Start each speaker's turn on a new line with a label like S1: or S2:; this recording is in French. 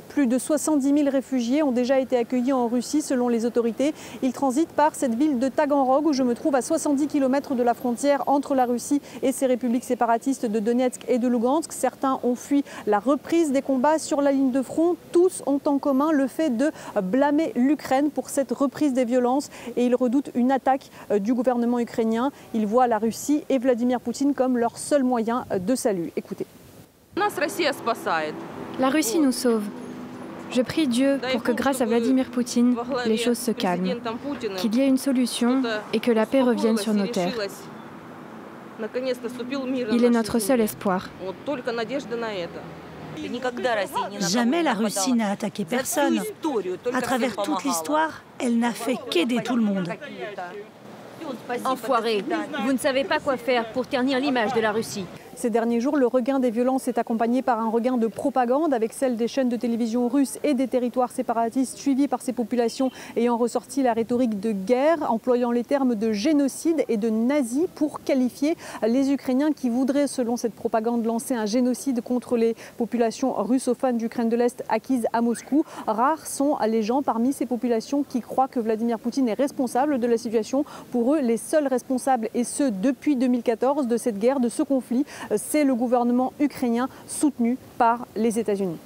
S1: Plus de 70 000 réfugiés ont déjà été accueillis en Russie selon les autorités. Ils transitent par cette ville de Taganrog où je me trouve à 70 km de la frontière entre la Russie et ses républiques séparatistes de Donetsk et de Lugansk. Certains ont fui la reprise des combats sur la ligne de front. Tous ont en commun le fait de blâmer l'Ukraine pour cette reprise des violences et ils redoutent une attaque du gouvernement ukrainien. Ils voient la Russie et Vladimir Poutine comme leur seul moyen de salut. Écoutez.
S2: La Russie nous sauve. Je prie Dieu pour que grâce à Vladimir Poutine, les choses se calment, qu'il y ait une solution et que la paix revienne sur nos terres. Il est notre seul espoir.
S3: Jamais la Russie n'a attaqué personne. À travers toute l'histoire, elle n'a fait qu'aider tout le monde.
S4: Enfoiré, vous ne savez pas quoi faire pour ternir l'image de la Russie.
S1: Ces derniers jours, le regain des violences est accompagné par un regain de propagande avec celle des chaînes de télévision russes et des territoires séparatistes suivis par ces populations ayant ressorti la rhétorique de guerre, employant les termes de génocide et de nazi pour qualifier les Ukrainiens qui voudraient, selon cette propagande, lancer un génocide contre les populations russophones d'Ukraine de l'Est acquises à Moscou. Rares sont les gens parmi ces populations qui croient que Vladimir Poutine est responsable de la situation. Pour eux, les seuls responsables, et ce depuis 2014, de cette guerre, de ce conflit, c'est le gouvernement ukrainien soutenu par les États-Unis.